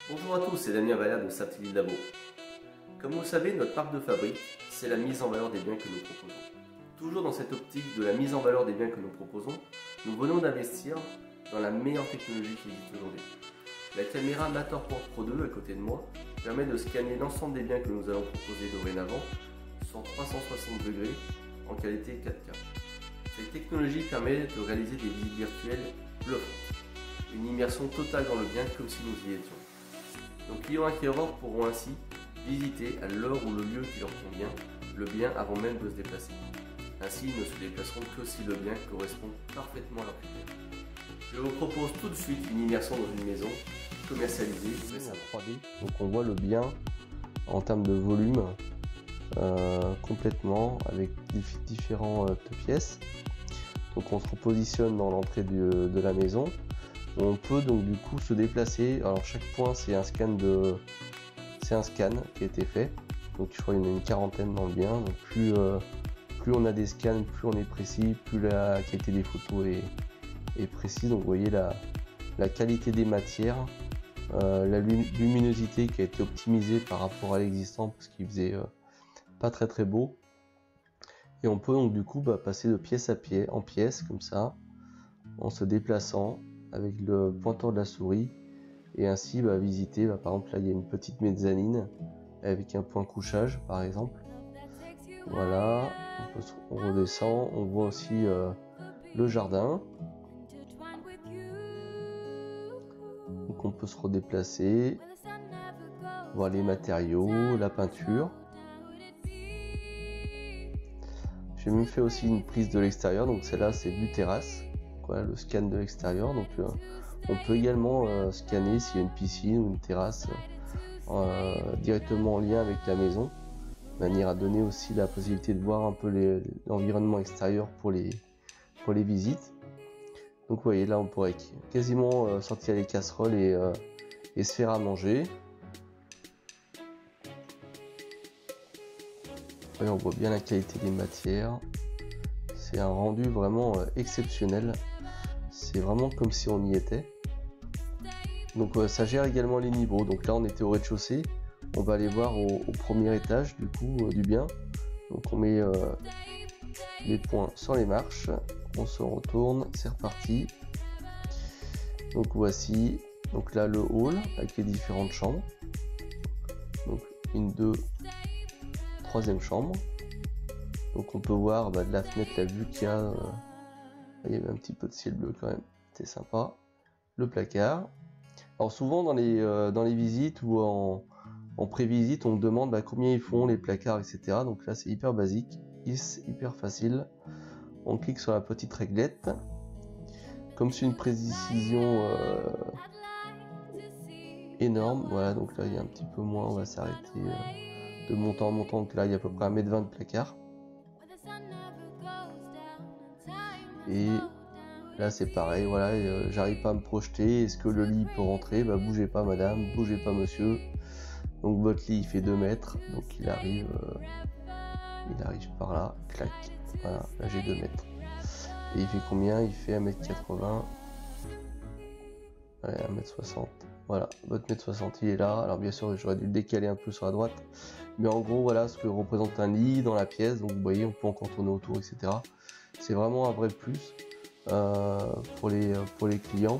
Bonjour à tous, c'est Damien Valère de Saptilide Labo. Comme vous le savez, notre marque de fabrique, c'est la mise en valeur des biens que nous proposons. Toujours dans cette optique de la mise en valeur des biens que nous proposons, nous venons d'investir dans la meilleure technologie qui existe aujourd'hui. La caméra Matterport Pro 2 à côté de moi permet de scanner l'ensemble des biens que nous allons proposer dorénavant sur 360 degrés en qualité 4K. Cette technologie permet de réaliser des visites virtuelles bluffantes, une immersion totale dans le bien comme si nous y étions. Nos clients acquéreurs pourront ainsi visiter à l'heure ou le lieu qui leur convient le bien avant même de se déplacer. Ainsi, ils ne se déplaceront que si le bien correspond parfaitement à leur critère. Je vous propose tout de suite une immersion dans une maison commercialisée récemment. 3D. Donc on voit le bien en termes de volume complètement avec différentes pièces. Donc on se repositionne dans l'entrée de la maison. On peut donc du coup se déplacer. Alors chaque point c'est un scan qui a été fait. Donc je crois qu'il y en a une quarantaine dans le bien. Donc plus on a des scans, plus on est précis, plus la qualité des photos est précise. Donc vous voyez la qualité des matières, la luminosité qui a été optimisée par rapport à l'existant parce qu'il faisait pas très beau. Et on peut donc du coup passer de pièce en pièce comme ça, en se déplaçant avec le pointeur de la souris et ainsi visiter. Par exemple là il y a une petite mezzanine avec un point couchage par exemple. Voilà, on redescend, on voit aussi le jardin. Donc on peut se redéplacer, voir les matériaux, la peinture. J'ai même fait aussi une prise de l'extérieur, donc celle-là c'est vue terrasse. Voilà le scan de l'extérieur. Donc on peut également scanner s'il y a une piscine ou une terrasse directement en lien avec la maison, de manière à donner aussi la possibilité de voir un peu l'environnement extérieur pour les visites. Donc vous voyez là on pourrait quasiment sortir les casseroles et se faire à manger. Là, on voit bien la qualité des matières. C'est un rendu vraiment exceptionnel. C'est vraiment comme si on y était. Donc ça gère également les niveaux. Donc là on était au rez-de-chaussée. On va aller voir au premier étage du coup du bien. Donc on met les points sur les marches. On se retourne. C'est reparti. Donc voici. Donc là le hall avec les différentes chambres. Donc une, deux, troisième chambre. Donc on peut voir de la fenêtre la vue qu'il y a. Il y avait un petit peu de ciel bleu quand même. C'était sympa. Le placard. Alors souvent dans les visites ou en pré-visite, on me demande combien ils font les placards, etc. Donc là c'est hyper basique, hyper facile. On clique sur la petite réglette. Comme c'est une précision énorme, voilà, donc là il y a un petit peu moins, on va s'arrêter de montant en montant. Donc là il y a à peu près 1,20 m de placard. Et là c'est pareil, voilà, j'arrive pas à me projeter. Est-ce que le lit peut rentrer? Bougez pas madame, bougez pas monsieur. Donc votre lit il fait 2 mètres, donc il arrive par là, clac, voilà, là j'ai 2 mètres. Et il fait combien? Il fait 1,80 m. Allez, 1,60 m. Voilà, votre 1,60 m il est là. Alors bien sûr j'aurais dû le décaler un peu sur la droite. Mais en gros voilà ce que représente un lit dans la pièce. Donc vous voyez on peut encore tourner autour, etc. C'est vraiment un vrai plus pour les clients.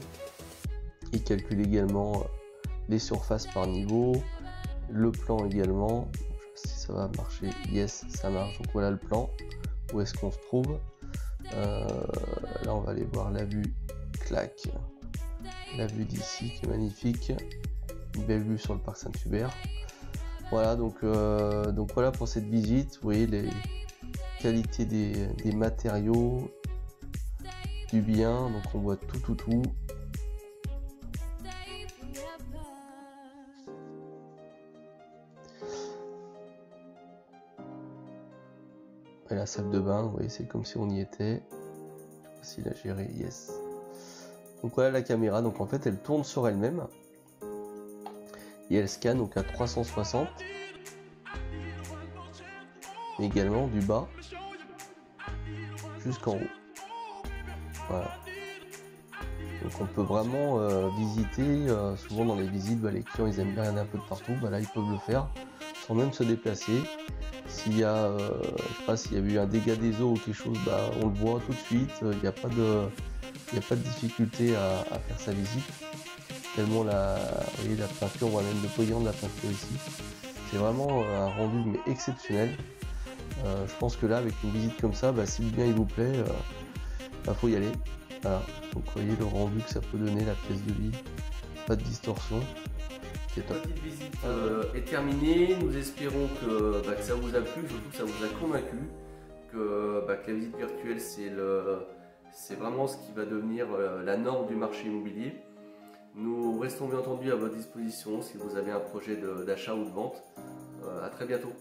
Ils calculent également les surfaces par niveau, le plan également. Si ça va marcher, yes ça marche. Donc voilà le plan, où est-ce qu'on se trouve. Là on va aller voir la vue, clac, la vue d'ici qui est magnifique, une belle vue sur le parc Saint-Hubert. Voilà donc voilà pour cette visite. Vous voyez les qualités des matériaux, du bien, donc on voit tout. Et la salle de bain, vous voyez, c'est comme si on y était. Facile à gérer, yes. Donc voilà la caméra, donc en fait elle tourne sur elle-même. Et elle scanne donc à 360. Mais également du bas jusqu'en haut. Voilà. Donc on peut vraiment visiter, souvent dans les visites, les clients ils aiment bien regarder un peu de partout, là ils peuvent le faire sans même se déplacer. S'il y a, je sais pas, s'il y a eu un dégât des eaux ou quelque chose, on le voit tout de suite, il n'y a pas de difficulté à faire sa visite. Tellement vous voyez, la peinture, on voit même le brillant de la peinture ici. C'est vraiment un rendu mais exceptionnel. Je pense que là, avec une visite comme ça, si le bien il vous plaît, faut y aller. Voilà. Donc vous voyez le rendu que ça peut donner, la pièce de lit, pas de distorsion. C'est top. La petite visite est terminée. Nous espérons que ça vous a plu, surtout que ça vous a convaincu que la visite virtuelle c'est vraiment ce qui va devenir la norme du marché immobilier. Nous restons bien entendu à votre disposition si vous avez un projet d'achat ou de vente. À très bientôt.